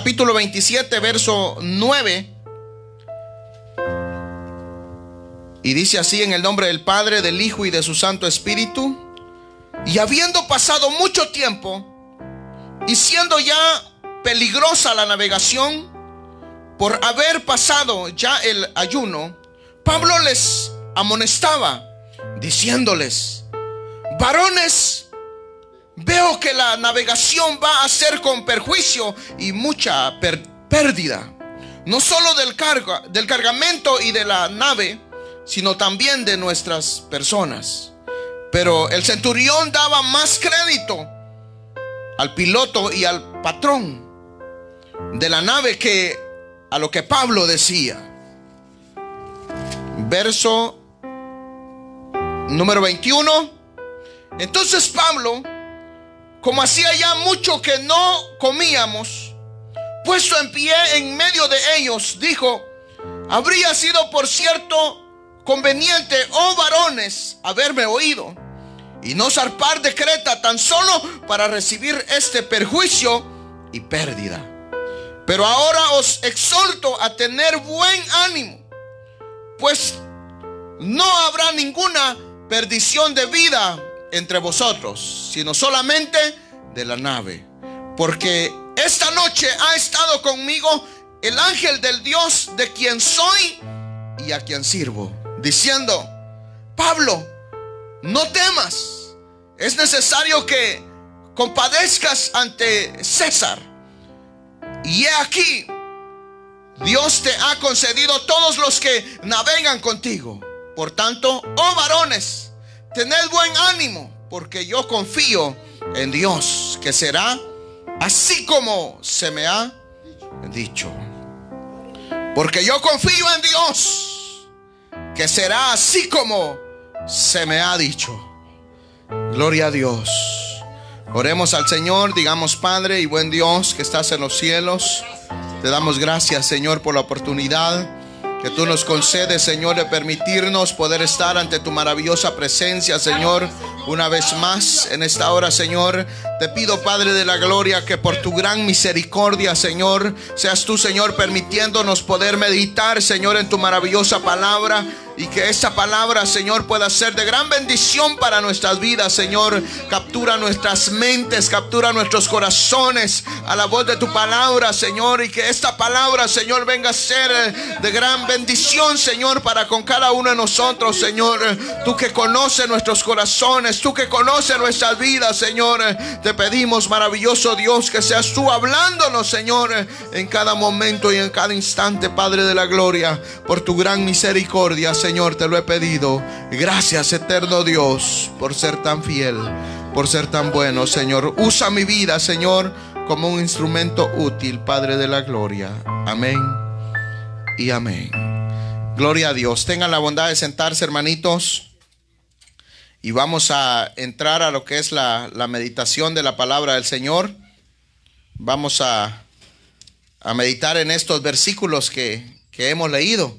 capítulo 27, verso 9. Y dice así: en el nombre del Padre, del Hijo y de su Santo Espíritu. Y habiendo pasado mucho tiempo y siendo ya peligrosa la navegación, por haber pasado ya el ayuno, Pablo les amonestaba, diciéndoles: varones, veo que la navegación va a ser con perjuicio y mucha pérdida, no solo del cargamento y de la nave, sino también de nuestras personas. Pero el centurión daba más crédito al piloto y al patrón de la nave que a lo que Pablo decía. Verso número 21. Entonces Pablo, como hacía ya mucho que no comíamos, puesto en pie en medio de ellos, dijo: habría sido por cierto conveniente, oh varones, haberme oído y no zarpar de Creta tan solo para recibir este perjuicio y pérdida. Pero ahora os exhorto a tener buen ánimo, pues no habrá ninguna perdición de vida entre vosotros, sino solamente de la nave. Porque esta noche ha estado conmigo el ángel del Dios de quien soy y a quien sirvo, diciendo: Pablo, no temas, es necesario que compadezcas ante César. Y he aquí, Dios te ha concedido todos los que navegan contigo. Por tanto, oh varones, tened buen ánimo, porque yo confío en Dios, que será así como se me ha dicho. Porque yo confío en Dios, que será así como se me ha dicho. Gloria a Dios. Oremos al Señor, digamos: Padre y buen Dios que estás en los cielos, te damos gracias, Señor, por la oportunidad que tú nos concedes, Señor, de permitirnos poder estar ante tu maravillosa presencia, Señor, una vez más en esta hora, Señor. Te pido, Padre de la gloria, que por tu gran misericordia, Señor, seas tú, Señor, permitiéndonos poder meditar, Señor, en tu maravillosa palabra. Y que esta palabra, Señor, pueda ser de gran bendición para nuestras vidas, Señor. Captura nuestras mentes, captura nuestros corazones a la voz de tu palabra, Señor. Y que esta palabra, Señor, venga a ser de gran bendición, Señor, para con cada uno de nosotros, Señor. Tú que conoces nuestros corazones, tú que conoces nuestras vidas, Señor. Te pedimos, maravilloso Dios, que seas tú hablándonos, Señor, en cada momento y en cada instante, Padre de la gloria. Por tu gran misericordia, Señor, te lo he pedido. Gracias, eterno Dios, por ser tan fiel, por ser tan bueno, Señor. Usa mi vida, Señor, como un instrumento útil, Padre de la gloria. Amén y amén. Gloria a Dios. Tengan la bondad de sentarse, hermanitos, y vamos a entrar a lo que es la meditación de la palabra del Señor. Vamos a meditar en estos versículos que hemos leído,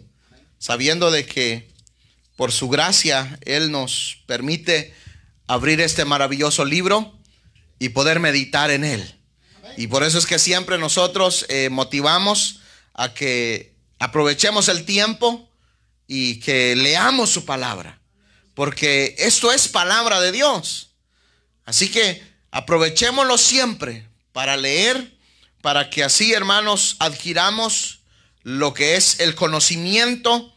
sabiendo de que por su gracia Él nos permite abrir este maravilloso libro y poder meditar en él. Y por eso es que siempre nosotros motivamos a que aprovechemos el tiempo y que leamos su palabra, porque esto es palabra de Dios. Así que aprovechémoslo siempre para leer, para que así, hermanos, adquiramos lo que es el conocimiento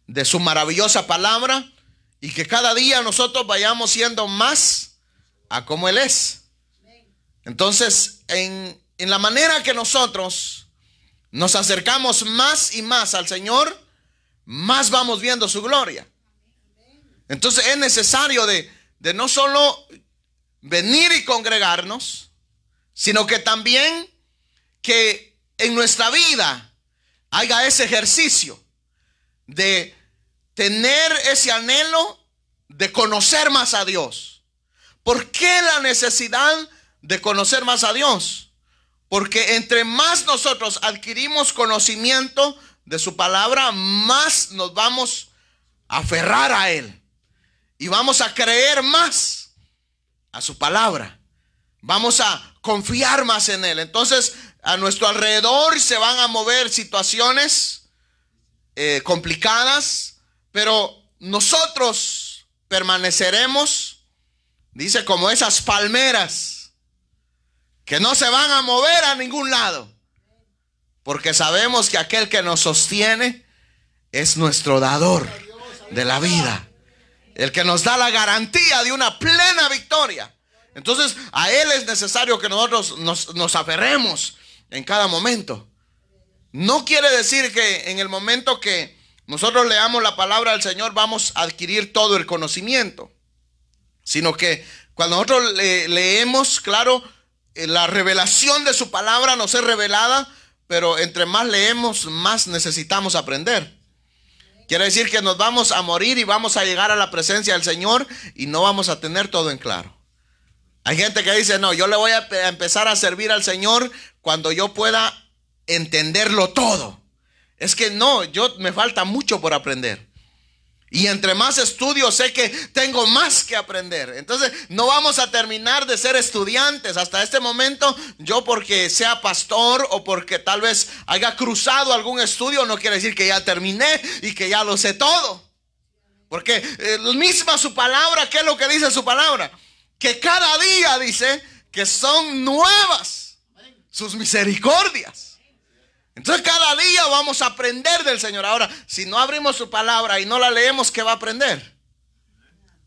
de su maravillosa palabra, y que cada día nosotros vayamos siendo más a como Él es. Entonces, en la manera que nosotros nos acercamos más y más al Señor, más vamos viendo su gloria. Entonces es necesario de no solo venir y congregarnos, sino que también que en nuestra vida haga ese ejercicio de tener ese anhelo de conocer más a Dios. ¿Por qué la necesidad de conocer más a Dios? Porque entre más nosotros adquirimos conocimiento de su palabra, más nos vamos a aferrar a Él y vamos a creer más a su palabra. Vamos a confiar más en Él. Entonces, a nuestro alrededor se van a mover situaciones complicadas, pero nosotros permaneceremos, dice, como esas palmeras que no se van a mover a ningún lado, porque sabemos que aquel que nos sostiene es nuestro dador de la vida, el que nos da la garantía de una plena victoria. Entonces a Él es necesario que nosotros nos aferremos en cada momento. No quiere decir que en el momento que nosotros leamos la palabra del Señor vamos a adquirir todo el conocimiento, sino que cuando nosotros leemos, claro, la revelación de su palabra nos es revelada, pero entre más leemos, más necesitamos aprender. Quiere decir que nos vamos a morir y vamos a llegar a la presencia del Señor y no vamos a tener todo en claro. Hay gente que dice, no, yo le voy a empezar a servir al Señor cuando yo pueda entenderlo todo. Es que no, me falta mucho por aprender. Y entre más estudio sé que tengo más que aprender. Entonces no vamos a terminar de ser estudiantes. Hasta este momento yo, porque sea pastor o porque tal vez haya cruzado algún estudio, no quiere decir que ya terminé y que ya lo sé todo. Porque misma su palabra, ¿qué es lo que dice su palabra? Que cada día dice que son nuevas sus misericordias. Entonces cada día vamos a aprender del Señor. Ahora, si no abrimos su palabra y no la leemos, ¿qué va a aprender?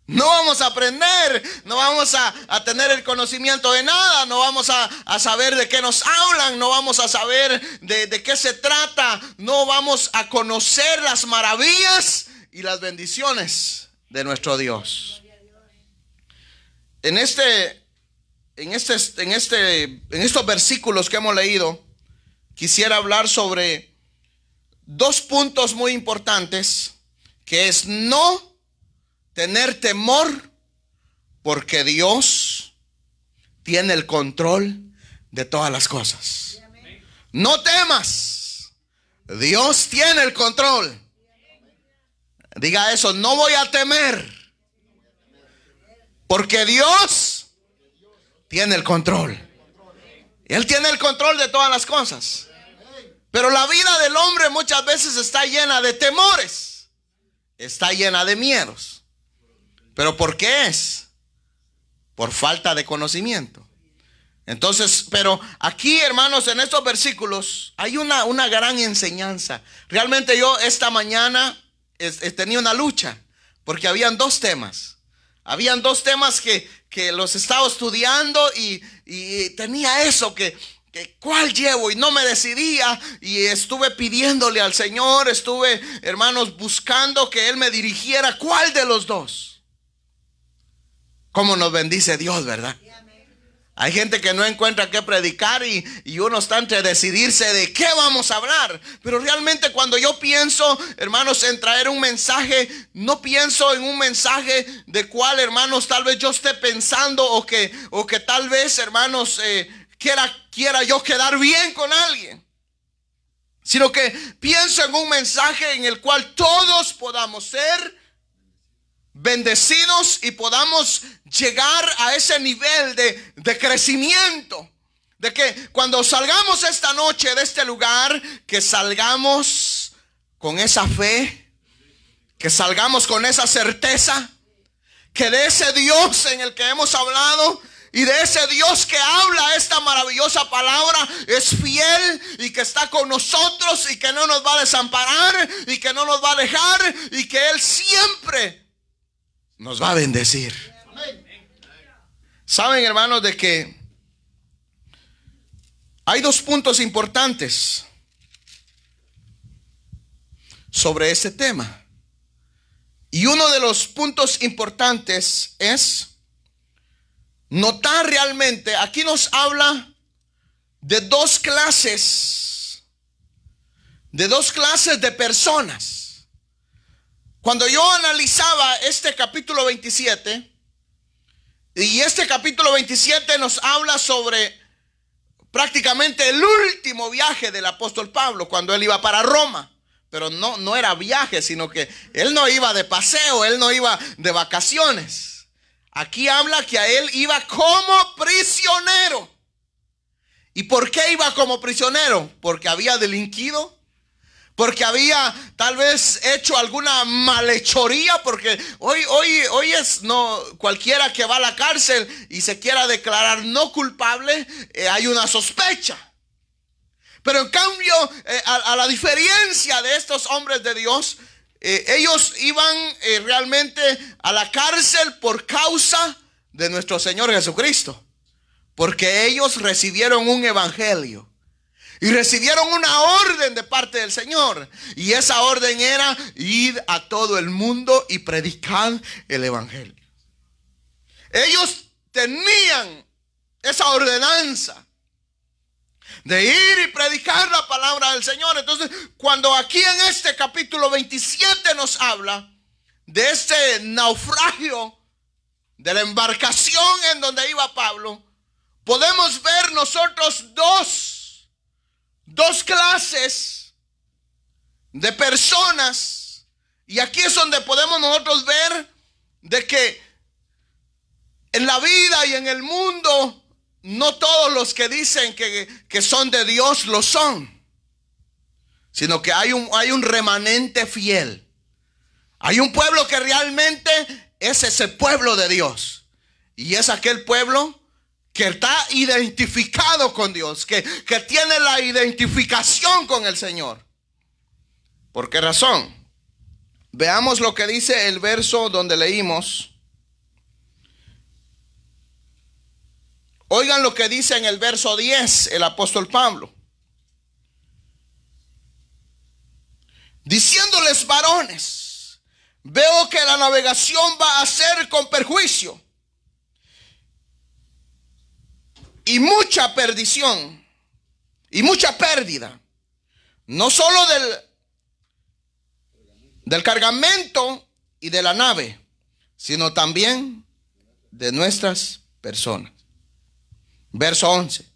No vamos a aprender, no vamos a tener el conocimiento de nada, no vamos a saber de qué nos hablan, no vamos a saber de qué se trata, no vamos a conocer las maravillas y las bendiciones de nuestro Dios. En estos versículos que hemos leído, quisiera hablar sobre dos puntos muy importantes, que es no tener temor, porque Dios tiene el control de todas las cosas. No temas, Dios tiene el control. Diga eso, no voy a temer, porque Dios tiene el control. Él tiene el control de todas las cosas. Pero la vida del hombre muchas veces está llena de temores, está llena de miedos. ¿Pero por qué es? Por falta de conocimiento. Entonces, pero aquí, hermanos, en estos versículos hay una gran enseñanza. Realmente yo esta mañana tenía una lucha, porque habían dos temas. Habían dos temas que los estaba estudiando y tenía eso, que ¿cuál llevo? Y no me decidía, y estuve pidiéndole al Señor, estuve, hermanos, buscando que Él me dirigiera cuál de los dos. Cómo nos bendice Dios, ¿verdad? Hay gente que no encuentra qué predicar y uno está entre decidirse de qué vamos a hablar. Pero realmente cuando yo pienso, hermanos, en traer un mensaje, no pienso en un mensaje de cuál, hermanos, tal vez yo esté pensando o que tal vez, hermanos, quiera yo quedar bien con alguien. Sino que pienso en un mensaje en el cual todos podamos ser bendecidos y podamos llegar a ese nivel de crecimiento, de que cuando salgamos esta noche de este lugar, que salgamos con esa fe, que salgamos con esa certeza, que de ese Dios en el que hemos hablado y de ese Dios que habla esta maravillosa palabra es fiel y que está con nosotros y que no nos va a desamparar y que no nos va a dejar y que Él siempre nos va a bendecir. Saben, hermanos, de que hay dos puntos importantes sobre este tema. Y uno de los puntos importantes es notar realmente, aquí nos habla de dos clases de personas. Cuando yo analizaba este capítulo 27, y este capítulo 27 nos habla sobre prácticamente el último viaje del apóstol Pablo, cuando él iba para Roma. Pero no era viaje, sino que él no iba de paseo, él no iba de vacaciones. Aquí habla que a él iba como prisionero. ¿Y por qué iba como prisionero? Porque había delinquido, porque había tal vez hecho alguna malhechoría, porque hoy es no cualquiera que va a la cárcel y se quiera declarar no culpable, hay una sospecha. Pero en cambio, a la diferencia de estos hombres de Dios, ellos iban realmente a la cárcel por causa de nuestro Señor Jesucristo. Porque ellos recibieron un evangelio y recibieron una orden de parte del Señor. Y esa orden era ir a todo el mundo y predicar el evangelio. Ellos tenían esa ordenanza de ir y predicar la palabra del Señor. Entonces, cuando aquí en este capítulo 27 nos habla de este naufragio de la embarcación en donde iba Pablo, podemos ver nosotros dos clases de personas. Y aquí es donde podemos nosotros ver de que en la vida y en el mundo no todos los que dicen que son de Dios lo son, sino que hay un remanente fiel. Hay un pueblo que realmente es ese pueblo de Dios. Y es aquel pueblo que está identificado con Dios, que tiene la identificación con el Señor. ¿Por qué razón? Veamos lo que dice el verso donde leímos. Oigan lo que dice en el verso 10 el apóstol Pablo. Diciéndoles: varones, veo que la navegación va a ser con perjuicio y mucha perdición y mucha pérdida, no solo del cargamento y de la nave, sino también de nuestras personas. Verso 11.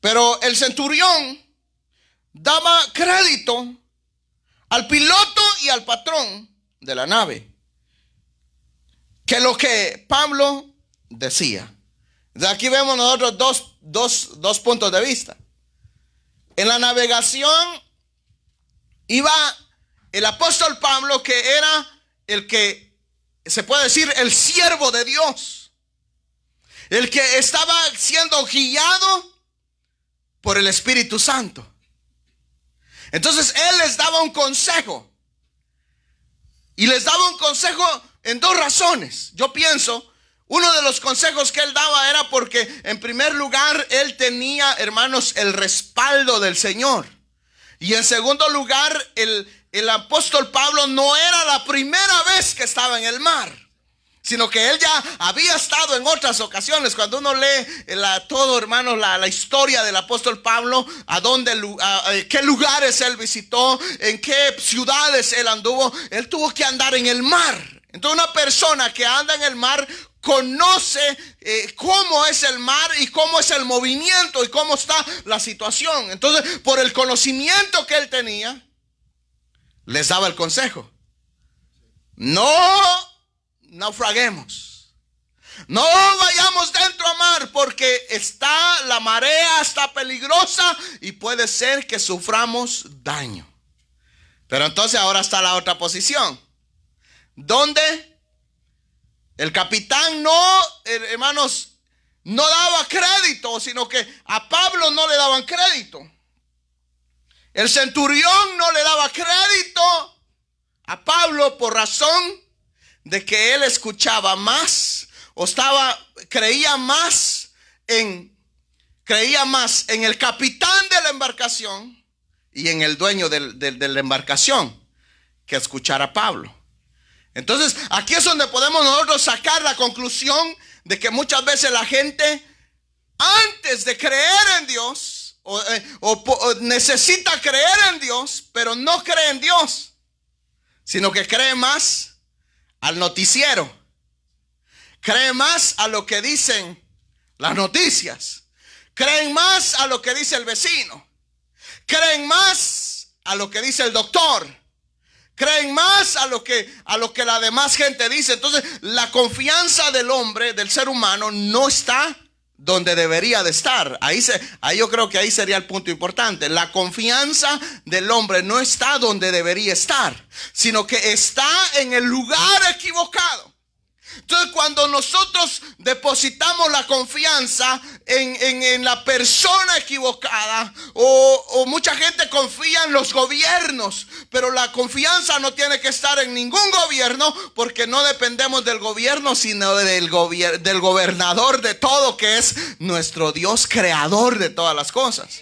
Pero el centurión daba crédito al piloto y al patrón de la nave, que lo que Pablo decía. De aquí vemos nosotros dos puntos de vista. En la navegación iba el apóstol Pablo, que era el que se puede decir el siervo de Dios, el que estaba siendo guiado por el Espíritu Santo. Entonces él les daba un consejo, y les daba un consejo en dos razones. Yo pienso, uno de los consejos que él daba era porque en primer lugar él tenía, hermanos, el respaldo del Señor. Y en segundo lugar, el apóstol Pablo no era la primera vez que estaba en el mar, sino que él ya había estado en otras ocasiones. Cuando uno lee todo, hermanos, la historia del apóstol Pablo, qué lugares él visitó, en qué ciudades él anduvo, él tuvo que andar en el mar. Entonces una persona que anda en el mar conoce cómo es el mar y cómo es el movimiento y cómo está la situación. Entonces, por el conocimiento que él tenía, les daba el consejo: no naufraguemos, no vayamos dentro a mar, porque la marea está peligrosa y puede ser que suframos daño. Pero entonces ahora está la otra posición, donde el capitán hermanos, no daba crédito, sino que a Pablo no le daban crédito. El centurión no le daba crédito a Pablo por razón de que él escuchaba más, o creía más en el capitán de la embarcación y en el dueño de la embarcación, que escuchar a Pablo. Entonces aquí es donde podemos nosotros sacar la conclusión de que muchas veces la gente, antes de creer en Dios, o necesita creer en Dios, pero no cree en Dios, sino que cree más al noticiero, cree más a lo que dicen las noticias, creen más a lo que dice el vecino, creen más a lo que dice el doctor, creen más a lo que la demás gente dice. Entonces la confianza del hombre, del ser humano, no está donde debería de estar. Ahí yo creo que ahí sería el punto importante. La confianza del hombre no está donde debería estar, sino que está en el lugar equivocado. Entonces, cuando nosotros depositamos la confianza en la persona equivocada, o mucha gente confía en los gobiernos, pero la confianza no tiene que estar en ningún gobierno, porque no dependemos del gobierno, sino del gobernador de todo, que es nuestro Dios creador de todas las cosas.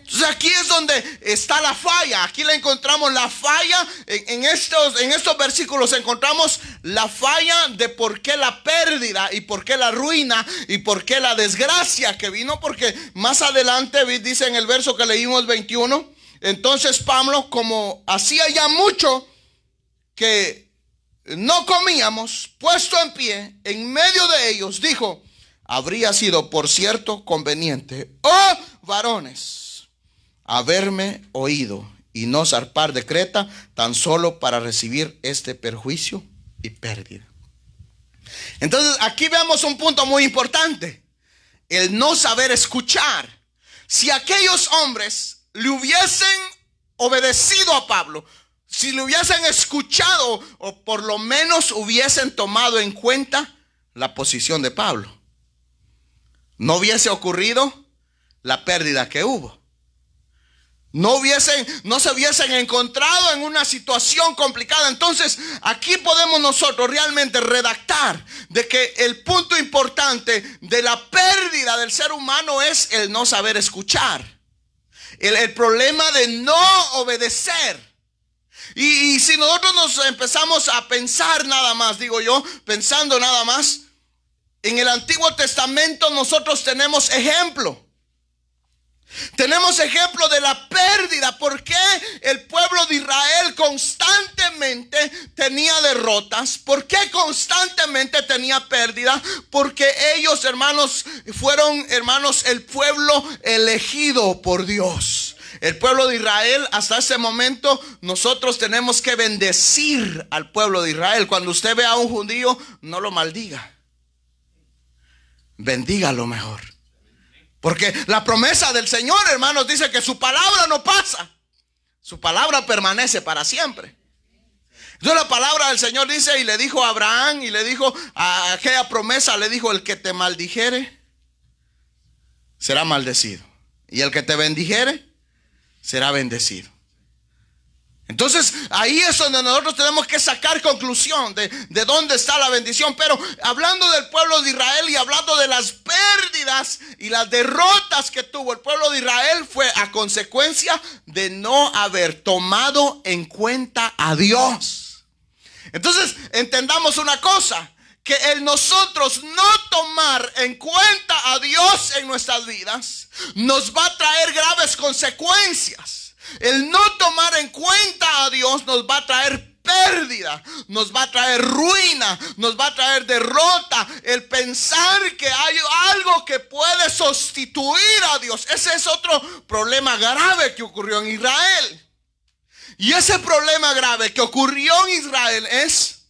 Entonces aquí es donde está la falla. Aquí le encontramos la falla. En estos versículos encontramos la falla de por qué la pérdida y por qué la ruina y por qué la desgracia que vino. Porque más adelante dice en el verso que leímos 21: entonces Pablo, como hacía ya mucho que no comíamos, puesto en pie en medio de ellos, dijo: habría sido por cierto conveniente, oh varones, haberme oído y no zarpar de Creta tan solo para recibir este perjuicio y pérdida. Entonces aquí vemos un punto muy importante: el no saber escuchar. Si aquellos hombres le hubiesen obedecido a Pablo, si le hubiesen escuchado, o por lo menos hubiesen tomado en cuenta la posición de Pablo, no hubiese ocurrido la pérdida que hubo. No se hubiesen encontrado en una situación complicada. Entonces aquí podemos nosotros realmente redactar de que el punto importante de la pérdida del ser humano es el no saber escuchar, el problema de no obedecer. Y si nosotros nos empezamos a pensar nada más, pensando nada más, en el Antiguo Testamento nosotros tenemos ejemplo. Tenemos ejemplo de la pérdida. ¿Por qué el pueblo de Israel constantemente tenía derrotas? ¿Por qué constantemente tenía pérdida? Porque ellos, hermanos, fueron, el pueblo elegido por Dios. El pueblo de Israel, hasta ese momento, nosotros tenemos que bendecir al pueblo de Israel. Cuando usted ve a un judío, no lo maldiga, bendígalo mejor. Porque la promesa del Señor, hermanos, dice que su palabra no pasa. Su palabra permanece para siempre. Entonces la palabra del Señor dice, y le dijo a Abraham, y le dijo a aquella promesa, le dijo: el que te maldijere será maldecido, y el que te bendijere será bendecido. Entonces ahí es donde nosotros tenemos que sacar conclusión de dónde está la bendición. Pero hablando del pueblo de Israel y hablando de las pérdidas y las derrotas que tuvo el pueblo de Israel, fue a consecuencia de no haber tomado en cuenta a Dios. Entonces entendamos una cosa: que el nosotros no tomar en cuenta a Dios en nuestras vidas nos va a traer graves consecuencias. El no tomar en cuenta a Dios nos va a traer pérdida, nos va a traer ruina, nos va a traer derrota. El pensar que hay algo que puede sustituir a Dios, ese es otro problema grave que ocurrió en Israel. Y ese problema grave que ocurrió en Israel es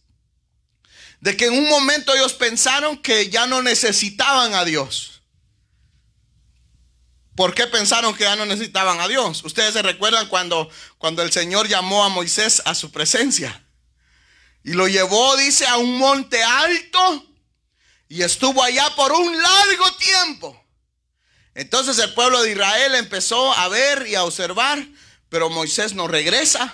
de que en un momento ellos pensaron que ya no necesitaban a Dios. ¿Por qué pensaron que ya no necesitaban a Dios? Ustedes se recuerdan cuando el Señor llamó a Moisés a su presencia y lo llevó, dice, a un monte alto, y estuvo allá por un largo tiempo. Entonces el pueblo de Israel empezó a ver y a observar, pero Moisés no regresa,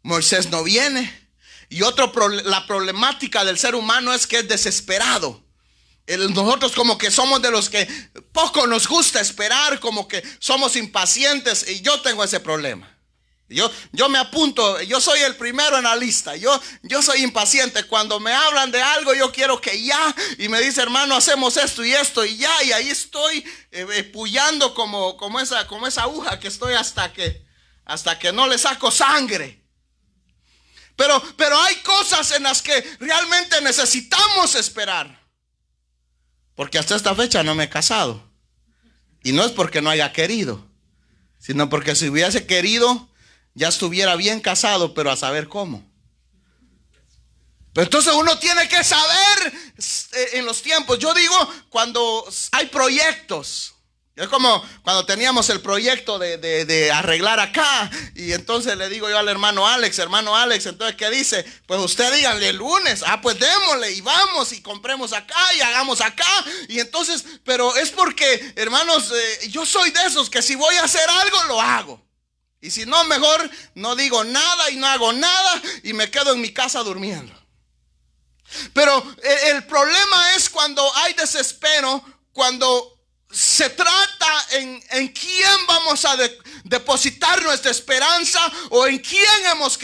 Moisés no viene. Y la problemática del ser humano es que es desesperado. Nosotros como que somos de los que poco nos gusta esperar, como que somos impacientes, y yo tengo ese problema. Yo me apunto, yo soy el primero en la lista. Yo soy impaciente. Cuando me hablan de algo, yo quiero que ya, y me dice: hermano, hacemos esto y esto, y ya, y ahí estoy puyando como esa aguja que estoy hasta que no le saco sangre. Pero hay cosas en las que realmente necesitamos esperar. Porque hasta esta fecha no me he casado. Y no es porque no haya querido, sino porque si hubiese querido, ya estuviera bien casado, pero a saber cómo. Pero entonces uno tiene que saber en los tiempos. Yo digo, cuando hay proyectos. Es como cuando teníamos el proyecto de arreglar acá. Y entonces le digo yo al hermano Alex, entonces ¿qué dice? Pues usted díganle el lunes. Pues démosle y vamos y compremos acá y hagamos acá. Y entonces, pero es porque, hermanos, yo soy de esos que si voy a hacer algo, lo hago. Y si no, mejor no digo nada y no hago nada y me quedo en mi casa durmiendo. Pero el problema es cuando hay desespero, cuando se trata en quién vamos a depositar nuestra esperanza o en quién hemos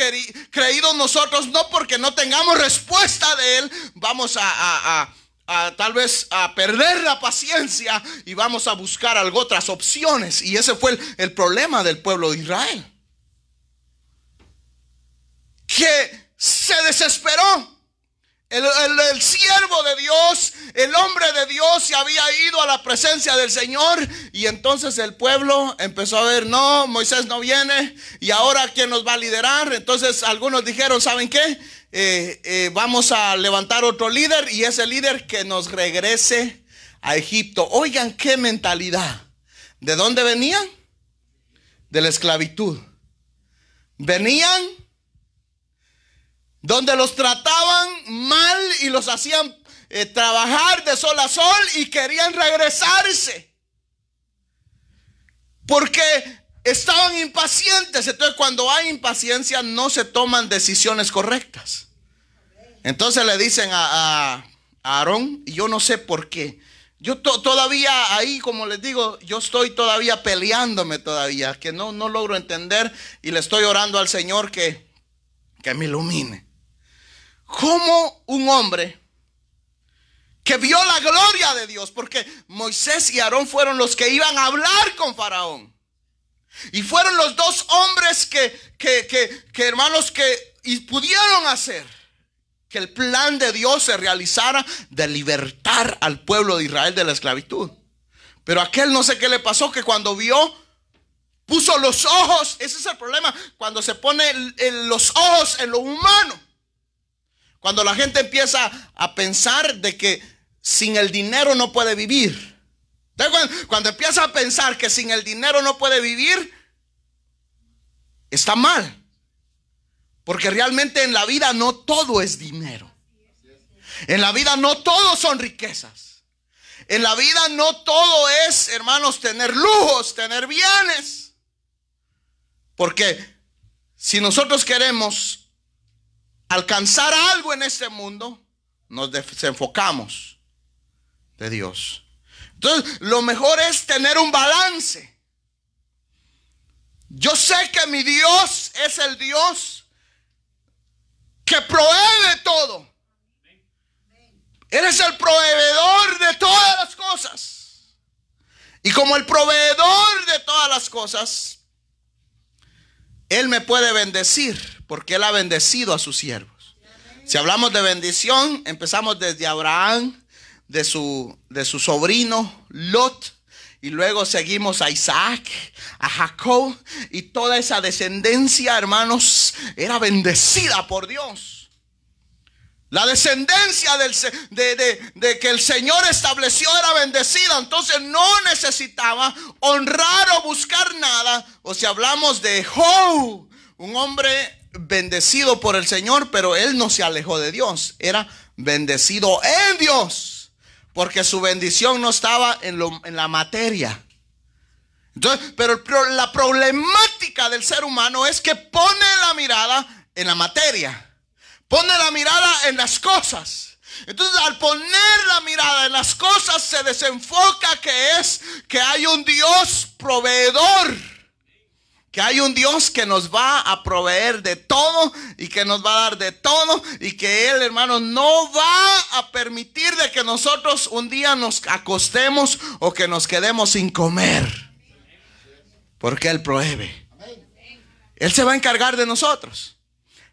creído nosotros. No porque no tengamos respuesta de él, vamos a tal vez a perder la paciencia y vamos a buscar otras opciones. Y ese fue el problema del pueblo de Israel, que se desesperó. El siervo de Dios, el hombre de Dios, se había ido a la presencia del Señor. Y entonces el pueblo empezó a ver, no, Moisés no viene. Y ahora ¿quién nos va a liderar? Entonces algunos dijeron, ¿saben qué? Vamos a levantar otro líder, y ese líder que nos regrese a Egipto. Oigan qué mentalidad. ¿De dónde venían? De la esclavitud. Venían donde los trataban mal y los hacían trabajar de sol a sol, y querían regresarse porque estaban impacientes. Entonces cuando hay impaciencia no se toman decisiones correctas. Entonces le dicen a Aarón, y yo no sé por qué. Yo todavía ahí, como les digo, yo estoy todavía peleándome todavía, que no logro entender, y le estoy orando al Señor que me ilumine. Como un hombre que vio la gloria de Dios, porque Moisés y Aarón fueron los que iban a hablar con Faraón, y fueron los dos hombres que hermanos, y pudieron hacer que el plan de Dios se realizara de libertar al pueblo de Israel de la esclavitud. Pero aquel, no sé qué le pasó, que cuando vio, puso los ojos. Ese es el problema, cuando se pone los ojos en lo humano. Cuando la gente empieza a pensar de que sin el dinero no puede vivir. Entonces, cuando empieza a pensar que sin el dinero no puede vivir, está mal. Porque realmente en la vida no todo es dinero. En la vida no todo son riquezas. En la vida no todo es, hermanos, tener lujos, tener bienes. Porque si nosotros queremos alcanzar algo en este mundo, nos desenfocamos de Dios. Entonces, lo mejor es tener un balance. Yo sé que mi Dios es el Dios que provee todo. Él es el proveedor de todas las cosas. Y como el proveedor de todas las cosas, Él me puede bendecir, porque Él ha bendecido a sus siervos. Si hablamos de bendición, empezamos desde Abraham, de su sobrino Lot, y luego seguimos a Isaac, a Jacob, y toda esa descendencia, hermanos, era bendecida por Dios. La descendencia de que el Señor estableció era bendecida. Entonces no necesitaba honrar o buscar nada. O si hablamos de Job, un hombre bendecido por el Señor, pero él no se alejó de Dios. Era bendecido en Dios, porque su bendición no estaba en la materia. Entonces, pero la problemática del ser humano es que pone la mirada en la materia. Pone la mirada en las cosas. Entonces, al poner la mirada en las cosas, se desenfoca que hay un Dios proveedor. Que hay un Dios que nos va a proveer de todo y que nos va a dar de todo. Y que Él, hermanos, no va a permitir de que nosotros un día nos acostemos o que nos quedemos sin comer. Porque Él provee. Él se va a encargar de nosotros.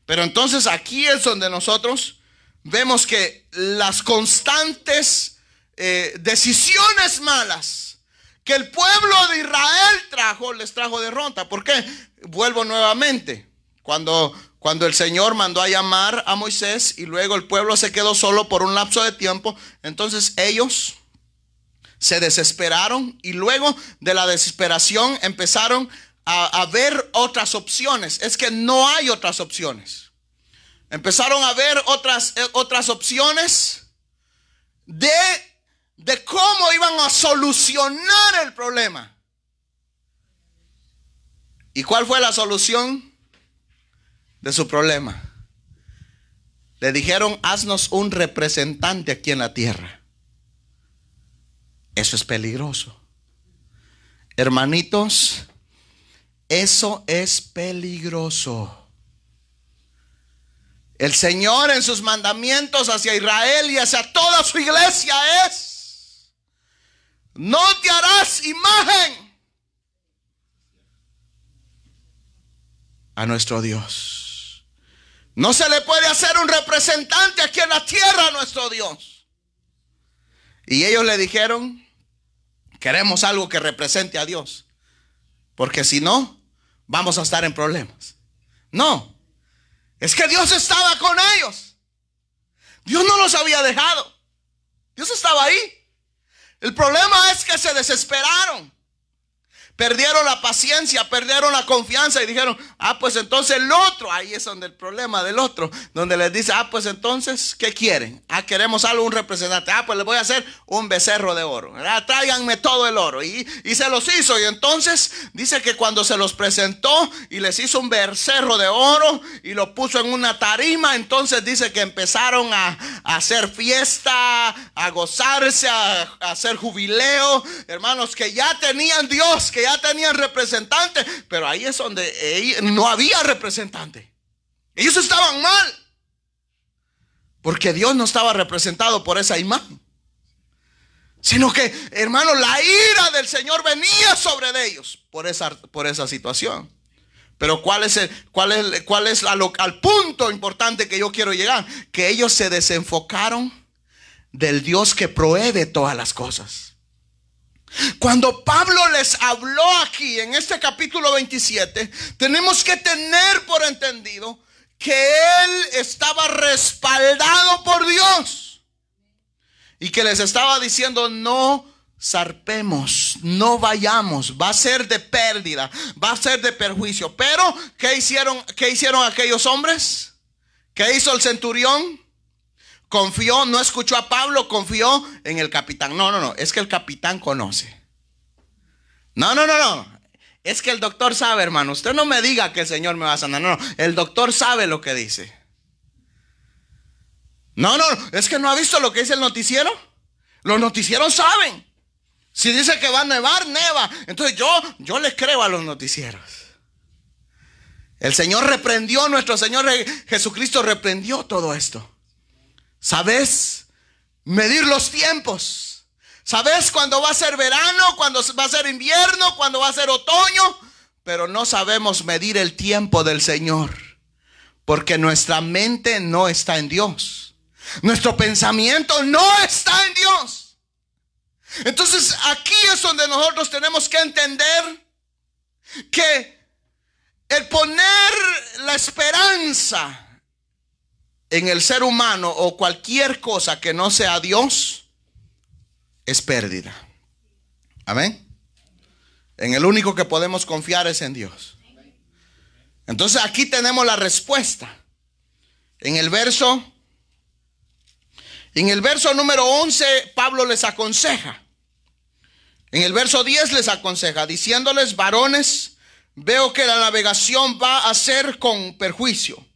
Pero entonces aquí es donde nosotros vemos que las constantes decisiones malas que el pueblo de Israel les trajo derrota. ¿Por qué? Vuelvo nuevamente. Cuando cuando el Señor mandó a llamar a Moisés y luego el pueblo se quedó solo por un lapso de tiempo, entonces ellos se desesperaron y luego de la desesperación empezaron a ver otras opciones. Es que no hay otras opciones. Empezaron a ver otras opciones de cómo iban a solucionar el problema. ¿Y cuál fue la solución de su problema? Le dijeron: haznos un representante aquí en la tierra. Eso es peligroso. Hermanitos, eso es peligroso. El Señor en sus mandamientos hacia Israel y hacia toda su iglesia es: no te harás imagen a nuestro Dios. No se le puede hacer un representante aquí en la tierra a nuestro Dios. Y ellos le dijeron: queremos algo que represente a Dios, porque si no, vamos a estar en problemas. No, es que Dios estaba con ellos. Dios no los había dejado. Dios estaba ahí. El problema es que se desesperaron. Perdieron la paciencia, perdieron la confianza y dijeron: pues entonces el otro. Ahí es donde el problema del otro, donde les dice: pues entonces, ¿qué quieren? Queremos algo, un representante. Pues les voy a hacer un becerro de oro. Tráiganme todo el oro. Y se los hizo. Y entonces dice que cuando se los presentó y les hizo un becerro de oro y lo puso en una tarima, entonces dice que empezaron a hacer fiesta, a gozarse, a hacer jubileo. Hermanos, que ya tenían Dios, que ya tenían representante, pero ahí es donde no había representante. Ellos estaban mal, porque Dios no estaba representado por esa imagen, sino que, hermano, la ira del Señor venía sobre ellos por esa situación. Pero ¿cuál es al punto importante que yo quiero llegar? Que ellos se desenfocaron del Dios que provee todas las cosas. Cuando Pablo les habló aquí en este capítulo 27, tenemos que tener por entendido que él estaba respaldado por Dios y que les estaba diciendo: no zarpemos, no vayamos, va a ser de pérdida, va a ser de perjuicio. Pero ¿qué hicieron aquellos hombres? ¿Qué hizo el centurión? Confió, no escuchó a Pablo, confió en el capitán. No, es que el capitán conoce. No, es que el doctor sabe, hermano. Usted no me diga que el Señor me va a sanar. No, el doctor sabe lo que dice. No, es que no ha visto lo que dice el noticiero. Los noticieros saben. Si dice que va a nevar, neva. Entonces yo le creo a los noticieros. El Señor reprendió, nuestro Señor Jesucristo reprendió todo esto. ¿Sabes medir los tiempos? ¿Sabes cuándo va a ser verano? ¿Cuándo va a ser invierno? ¿Cuándo va a ser otoño? Pero no sabemos medir el tiempo del Señor, porque nuestra mente no está en Dios. Nuestro pensamiento no está en Dios. Entonces aquí es donde nosotros tenemos que entender que el poner la esperanza en el ser humano o cualquier cosa que no sea Dios es pérdida. Amén. En el único que podemos confiar es en Dios. Entonces aquí tenemos la respuesta. En el verso número 11, Pablo les aconseja. En el verso 10 les aconseja, diciéndoles: varones, veo que la navegación va a ser con perjuicio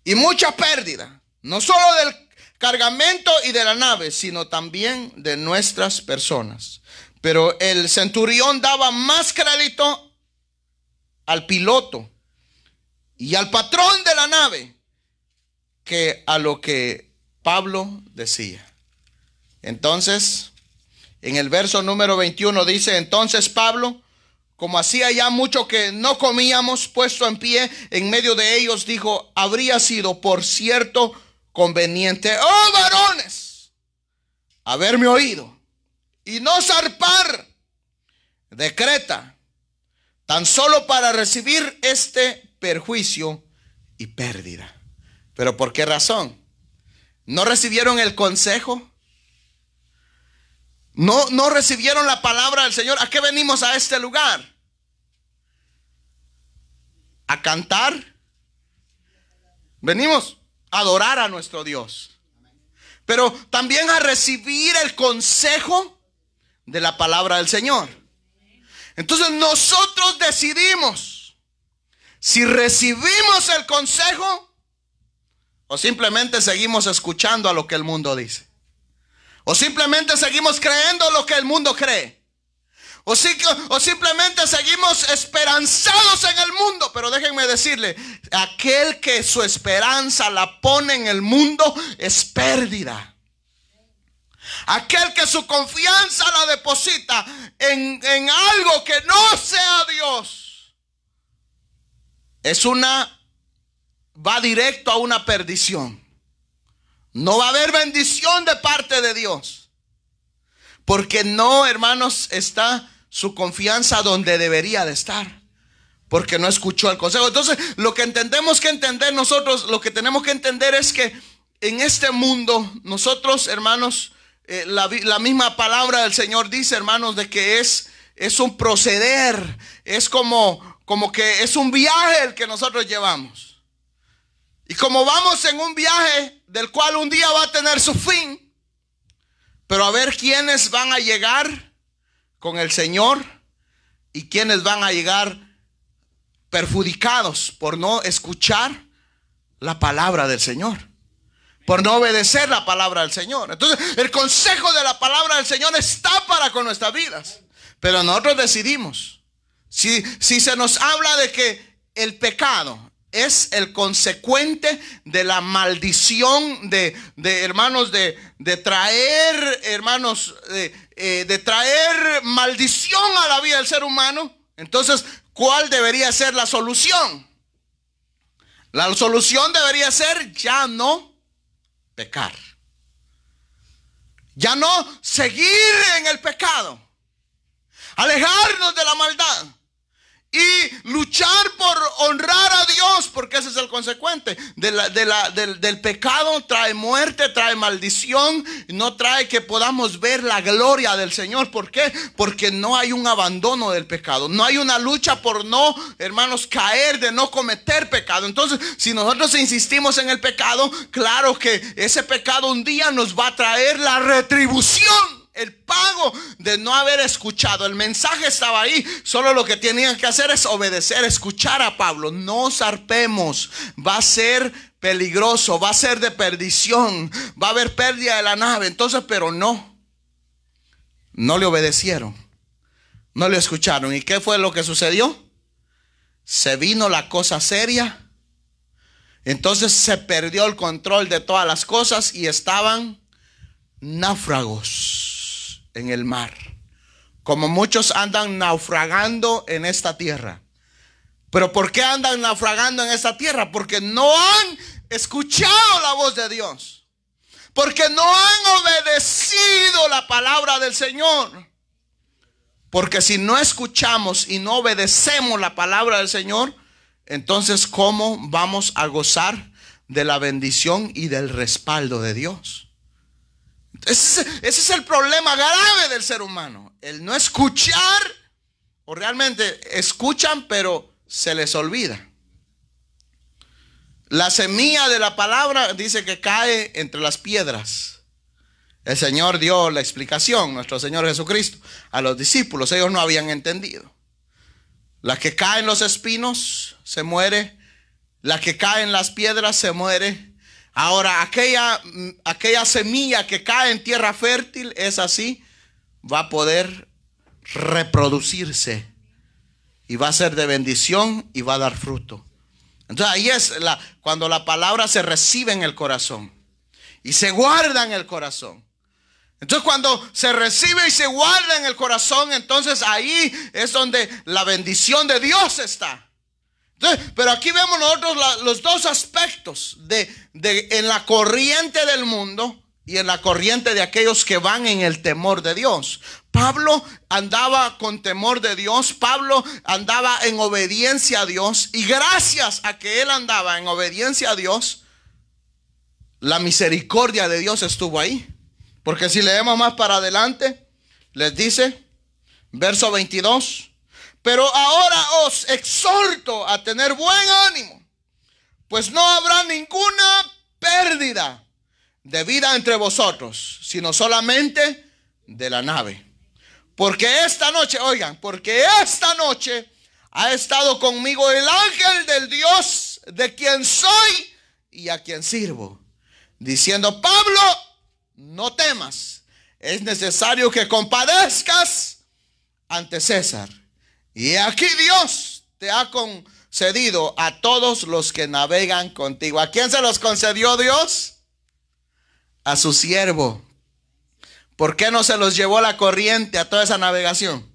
y mucha pérdida, no solo del cargamento y de la nave, sino también de nuestras personas. Pero el centurión daba más crédito al piloto y al patrón de la nave que a lo que Pablo decía. Entonces, en el verso número 21 dice: entonces Pablo, como hacía ya mucho que no comíamos, puesto en pie en medio de ellos, dijo: habría sido por cierto conveniente, oh varones, haberme oído y no zarpar de Creta, tan solo para recibir este perjuicio y pérdida. ¿Pero por qué razón? ¿No recibieron el consejo? ¿No recibieron la palabra del Señor? ¿A qué venimos a este lugar? ¿A cantar? Venimos a adorar a nuestro Dios, pero también a recibir el consejo de la palabra del Señor. Entonces nosotros decidimos si recibimos el consejo o simplemente seguimos escuchando a lo que el mundo dice, o simplemente seguimos creyendo lo que el mundo cree, o simplemente seguimos esperanzados en el mundo. Pero déjenme decirle, aquel que su esperanza la pone en el mundo es pérdida. Aquel que su confianza la deposita en algo que no sea Dios, va directo a una perdición. No va a haber bendición de parte de Dios, porque no, hermanos, está su confianza donde debería de estar, porque no escuchó el consejo. Entonces, lo que tenemos que entender nosotros, lo que tenemos que entender es que en este mundo, nosotros, hermanos, la misma palabra del Señor dice, hermanos, de que es un proceder, es como que es un viaje el que nosotros llevamos. Y como vamos en un viaje del cual un día va a tener su fin, pero a ver quiénes van a llegar con el Señor y quiénes van a llegar perjudicados por no escuchar la palabra del Señor, por no obedecer la palabra del Señor. Entonces, el consejo de la palabra del Señor está para con nuestras vidas, pero nosotros decidimos. Si se nos habla de que el pecado es el consecuente de la maldición de hermanos, de traer, hermanos, de traer maldición a la vida del ser humano, entonces, ¿cuál debería ser la solución? La solución debería ser ya no pecar, ya no seguir en el pecado, alejarnos de la maldad y luchar por honrar a Dios, porque ese es el consecuente del pecado. Trae muerte, trae maldición, no trae que podamos ver la gloria del Señor. ¿Por qué? Porque no hay un abandono del pecado, no hay una lucha por no, hermanos, caer, de no cometer pecado. Entonces, si nosotros insistimos en el pecado, claro que ese pecado un día nos va a traer la retribución, el pago de no haber escuchado. El mensaje estaba ahí, solo lo que tenían que hacer es obedecer, escuchar a Pablo. No zarpemos, va a ser peligroso, va a ser de perdición, va a haber pérdida de la nave. Entonces, pero no le obedecieron, no le escucharon. ¿Y qué fue lo que sucedió? Se vino la cosa seria. Entonces se perdió el control de todas las cosas y estaban náufragos en el mar, como muchos andan naufragando en esta tierra. ¿Pero por qué andan naufragando en esta tierra? Porque no han escuchado la voz de Dios, porque no han obedecido la palabra del Señor. Porque si no escuchamos y no obedecemos la palabra del Señor, entonces ¿cómo vamos a gozar de la bendición y del respaldo de Dios? Ese es el problema grave del ser humano, el no escuchar, o realmente escuchan pero se les olvida. La semilla de la palabra dice que cae entre las piedras. El Señor dio la explicación, nuestro Señor Jesucristo, a los discípulos. Ellos no habían entendido. La que cae en los espinos se muere, la que cae en las piedras se muere. Ahora, aquella semilla que cae en tierra fértil, es así, va a poder reproducirse y va a ser de bendición y va a dar fruto. Entonces ahí es cuando la palabra se recibe en el corazón y se guarda en el corazón. Entonces cuando se recibe y se guarda en el corazón, entonces ahí es donde la bendición de Dios está. Entonces, pero aquí vemos nosotros los dos aspectos en la corriente del mundo y en la corriente de aquellos que van en el temor de Dios. Pablo andaba con temor de Dios. Pablo andaba en obediencia a Dios. Y gracias a que él andaba en obediencia a Dios, la misericordia de Dios estuvo ahí. Porque si leemos más para adelante, les dice, verso 22, pero ahora os exhorto a tener buen ánimo, pues no habrá ninguna pérdida de vida entre vosotros, sino solamente de la nave. Porque esta noche, oigan, porque esta noche ha estado conmigo el ángel del Dios de quien soy y a quien sirvo, diciendo, Pablo, no temas, es necesario que compadezcas ante César. Y aquí Dios te ha concedido a todos los que navegan contigo. ¿A quién se los concedió Dios? A su siervo. ¿Por qué no se los llevó la corriente a toda esa navegación?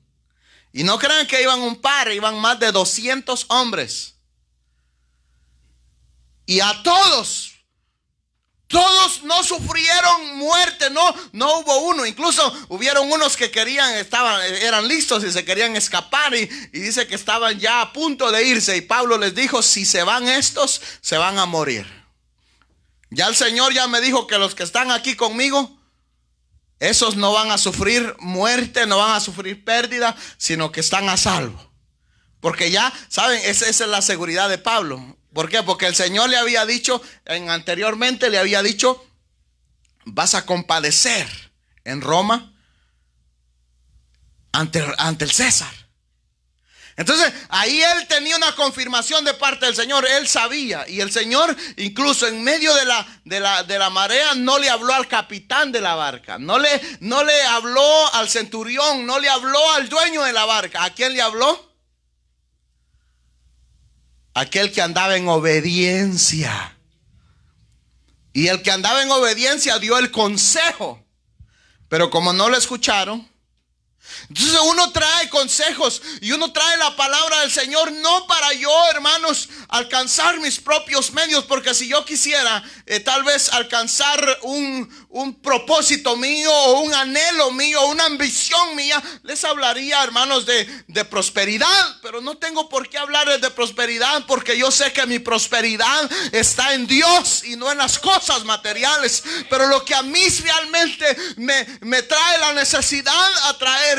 Y no crean que iban un par, iban más de 200 hombres. Y a todos no sufrieron muerte, no hubo uno. Incluso hubieron unos que eran listos y se querían escapar, y dice que estaban ya a punto de irse. Y Pablo les dijo, si se van estos, se van a morir. Ya el Señor ya me dijo que los que están aquí conmigo, esos no van a sufrir muerte, no van a sufrir pérdida, sino que están a salvo. Porque ya, ¿saben? Esa es la seguridad de Pablo. ¿Por qué? Porque el Señor le había dicho, anteriormente le había dicho, vas a compadecer en Roma ante el César. Entonces ahí él tenía una confirmación de parte del Señor. Él sabía, y el Señor incluso en medio de la marea no le habló al capitán de la barca, no le habló al centurión, no le habló al dueño de la barca. ¿A quién le habló? Aquel que andaba en obediencia. Y el que andaba en obediencia dio el consejo, pero como no lo escucharon, entonces uno trae consejos y uno trae la palabra del Señor, no para yo, hermanos, alcanzar mis propios medios, porque si yo quisiera tal vez alcanzar un propósito mío o un anhelo mío, una ambición mía, les hablaría, hermanos, de prosperidad. Pero no tengo por qué hablarles de prosperidad, porque yo sé que mi prosperidad está en Dios y no en las cosas materiales. Pero lo que a mí realmente me trae la necesidad a traerles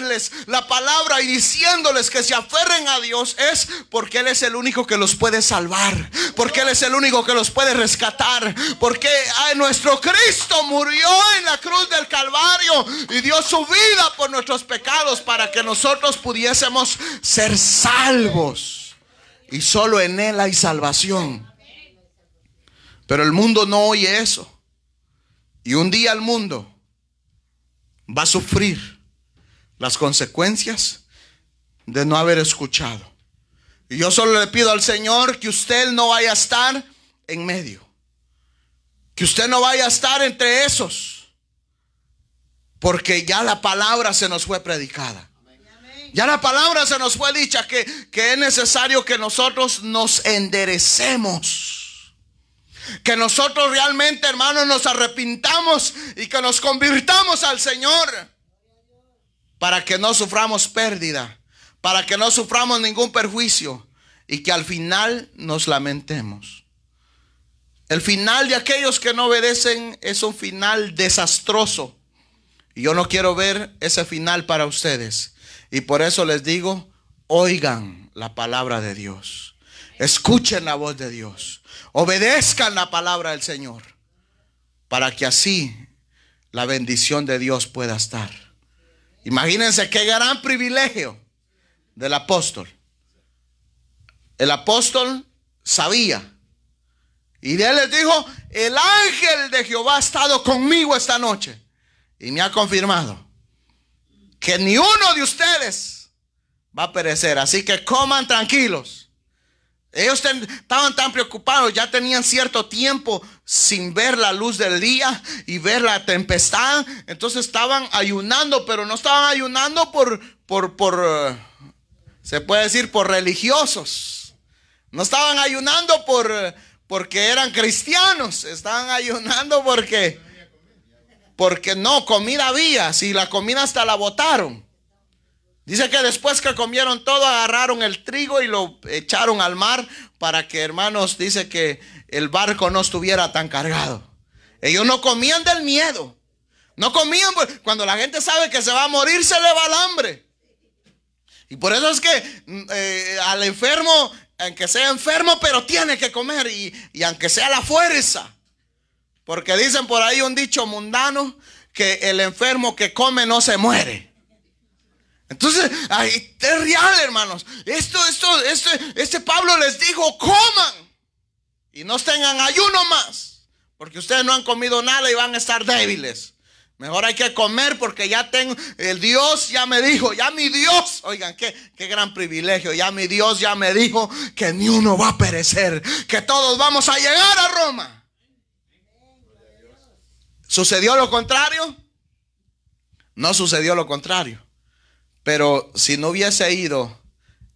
la palabra y diciéndoles que se aferren a Dios, es porque Él es el único que los puede salvar, porque Él es el único que los puede rescatar, porque nuestro Cristo murió en la cruz del Calvario y dio su vida por nuestros pecados para que nosotros pudiésemos ser salvos, y solo en Él hay salvación. Pero el mundo no oye eso, y un día el mundo va a sufrir las consecuencias de no haber escuchado. Y yo solo le pido al Señor que usted no vaya a estar en medio, que usted no vaya a estar entre esos, porque ya la palabra se nos fue predicada, ya la palabra se nos fue dicha, que es necesario que nosotros nos enderecemos, que nosotros realmente, hermanos, nos arrepintamos y que nos convirtamos al Señor, para que no suframos pérdida, para que no suframos ningún perjuicio, y que al final nos lamentemos. El final de aquellos que no obedecen es un final desastroso, y yo no quiero ver ese final para ustedes. Y por eso les digo, oigan la palabra de Dios, escuchen la voz de Dios, obedezcan la palabra del Señor, para que así la bendición de Dios pueda estar. Imagínense qué gran privilegio del apóstol. El apóstol sabía, y de él les dijo, el ángel de Jehová ha estado conmigo esta noche y me ha confirmado que ni uno de ustedes va a perecer. Así que coman tranquilos. Ellos estaban tan preocupados, ya tenían cierto tiempo sin ver la luz del día y ver la tempestad. Entonces estaban ayunando, pero no estaban ayunando se puede decir, por religiosos. No estaban ayunando porque eran cristianos. Estaban ayunando porque no, comida había. Si la comida hasta la botaron. Dice que después que comieron todo, agarraron el trigo y lo echaron al mar para que, hermanos, dice que el barco no estuviera tan cargado. Ellos no comían del miedo. No comían, cuando la gente sabe que se va a morir, se le va el hambre. Y por eso es que al enfermo, aunque sea enfermo, pero tiene que comer, y aunque sea la fuerza. Porque dicen por ahí un dicho mundano, que el enfermo que come no se muere. Entonces, es real, hermanos. Este Pablo les dijo: coman y no estén en ayuno más, porque ustedes no han comido nada y van a estar débiles. Mejor hay que comer, porque ya tengo, el Dios ya me dijo, ya mi Dios, oigan, qué gran privilegio, ya mi Dios ya me dijo que ni uno va a perecer, que todos vamos a llegar a Roma. ¿Sucedió lo contrario? No sucedió lo contrario. Pero si no hubiese ido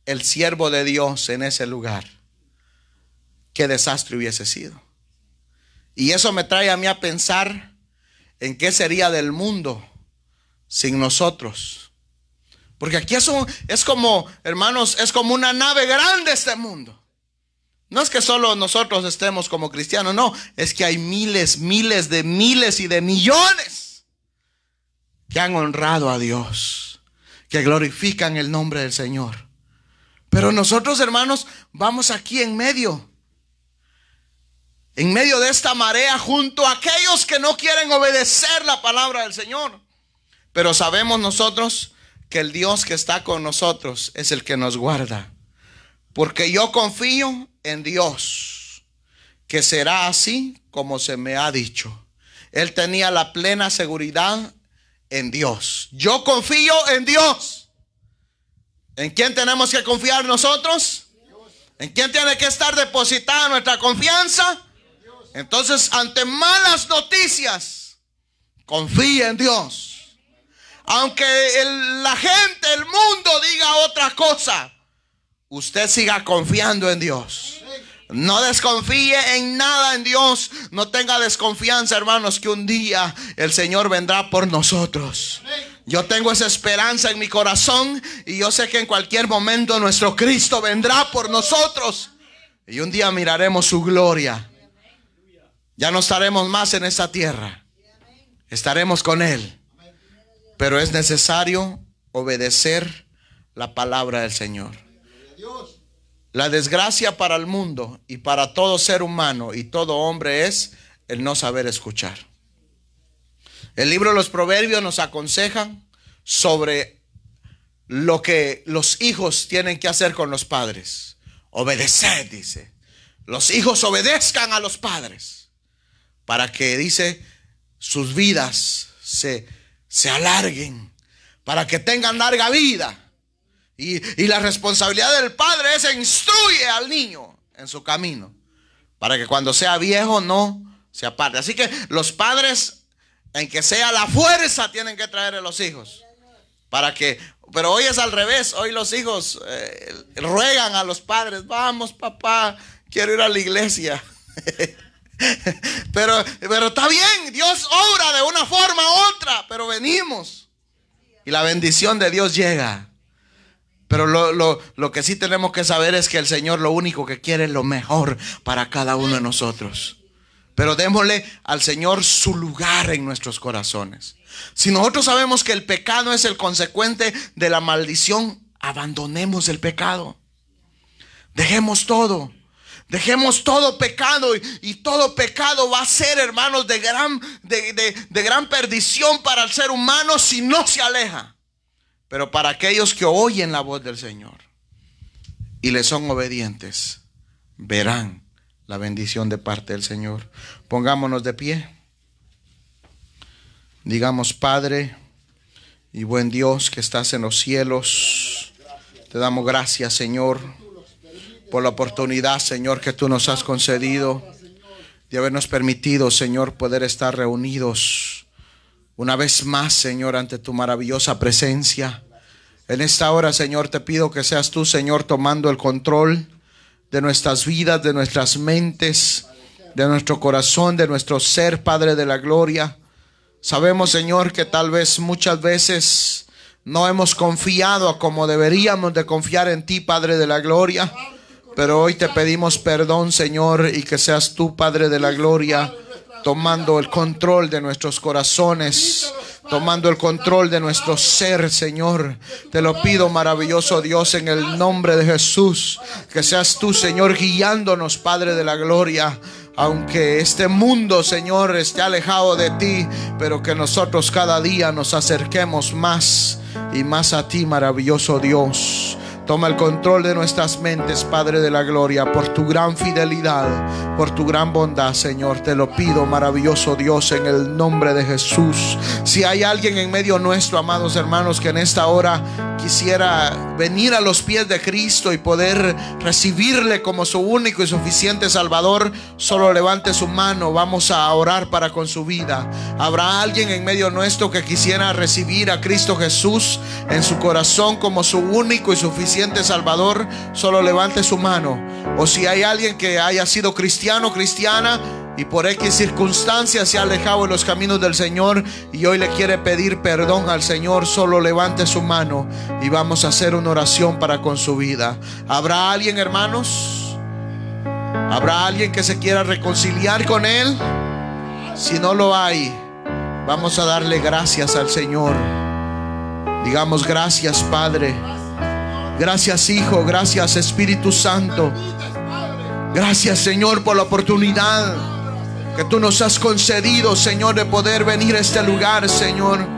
el siervo de Dios en ese lugar, qué desastre hubiese sido. Y eso me trae a mí a pensar en qué sería del mundo sin nosotros. Porque aquí eso es como, hermanos, es como una nave grande este mundo. No es que solo nosotros estemos como cristianos, no, es que hay miles y de millones que han honrado a Dios, que glorifican el nombre del Señor. Pero nosotros, hermanos, vamos aquí en medio de esta marea, junto a aquellos que no quieren obedecer la palabra del Señor. Pero sabemos nosotros que el Dios que está con nosotros es el que nos guarda. Porque yo confío en Dios, que será así como se me ha dicho. Él tenía la plena seguridad en Dios. Yo confío en Dios. ¿En quién tenemos que confiar nosotros? ¿En quién tiene que estar depositada nuestra confianza? Entonces, ante malas noticias, confíe en Dios. Aunque la gente, el mundo diga otra cosa, usted siga confiando en Dios. No desconfíe en nada en Dios. No tenga desconfianza, hermanos, que un día el Señor vendrá por nosotros. Yo tengo esa esperanza en mi corazón, y yo sé que en cualquier momento nuestro Cristo vendrá por nosotros, y un día miraremos su gloria. Ya no estaremos más en esta tierra, estaremos con Él. Pero es necesario obedecer la palabra del Señor. La desgracia para el mundo y para todo ser humano y todo hombre es el no saber escuchar. El libro de los Proverbios nos aconseja sobre lo que los hijos tienen que hacer con los padres. Obedecer, dice. Los hijos obedezcan a los padres, para que, dice, sus vidas se alarguen, para que tengan larga vida. Y la responsabilidad del padre es instruye al niño en su camino, para que cuando sea viejo no se aparte. Así que los padres, en que sea la fuerza, tienen que traer a los hijos, pero hoy es al revés. Hoy los hijos ruegan a los padres: vamos, papá, quiero ir a la iglesia. pero está bien, Dios obra de una forma u otra, pero venimos y la bendición de Dios llega. Pero lo que sí tenemos que saber es que el Señor lo único que quiere es lo mejor para cada uno de nosotros. Pero démosle al Señor su lugar en nuestros corazones. Si nosotros sabemos que el pecado es el consecuente de la maldición, abandonemos el pecado. Dejemos todo pecado, y todo pecado va a ser, hermanos, de gran perdición para el ser humano si no se aleja. Pero para aquellos que oyen la voz del Señor y le son obedientes, verán la bendición de parte del Señor. Pongámonos de pie. Digamos: Padre y buen Dios que estás en los cielos, te damos gracias, Señor, por la oportunidad, Señor, que tú nos has concedido de habernos permitido, Señor, poder estar reunidos una vez más, Señor, ante tu maravillosa presencia. En esta hora, Señor, te pido que seas tú, Señor, tomando el control de nuestras vidas, de nuestras mentes, de nuestro corazón, de nuestro ser, Padre de la gloria. Sabemos, Señor, que tal vez muchas veces No hemos confiado como deberíamos de confiar en ti, Padre de la gloria. Pero hoy te pedimos perdón, Señor, y que seas tú, Padre de la gloria, tomando el control de nuestros corazones, tomando el control de nuestro ser, Señor. Te lo pido, maravilloso Dios, en el nombre de Jesús, que seas tú, Señor, guiándonos, Padre de la gloria. Aunque este mundo, Señor, esté alejado de ti, pero que nosotros cada día nos acerquemos más y más a ti, maravilloso Dios. Toma el control de nuestras mentes, Padre de la gloria, por tu gran fidelidad, por tu gran bondad, Señor. Te lo pido, maravilloso Dios, en el nombre de Jesús. Si hay alguien en medio nuestro, amados hermanos, que en esta hora quisiera venir a los pies de Cristo y poder recibirle como su único y suficiente Salvador, solo levante su mano. Vamos a orar para con su vida. ¿Habrá alguien en medio nuestro que quisiera recibir a Cristo Jesús en su corazón como su único y suficiente Salvador? Solo levante su mano. O si hay alguien que haya sido cristiano, cristiana, y por X circunstancias se ha alejado de los caminos del Señor y hoy le quiere pedir perdón al Señor, solo levante su mano y vamos a hacer una oración para con su vida. ¿Habrá alguien, hermanos? ¿Habrá alguien que se quiera reconciliar con Él? Si no lo hay, vamos a darle gracias al Señor. Digamos: gracias, Padre. Gracias, Hijo. Gracias, Espíritu Santo. Gracias, Señor, por la oportunidad que tú nos has concedido, Señor, de poder venir a este lugar, Señor.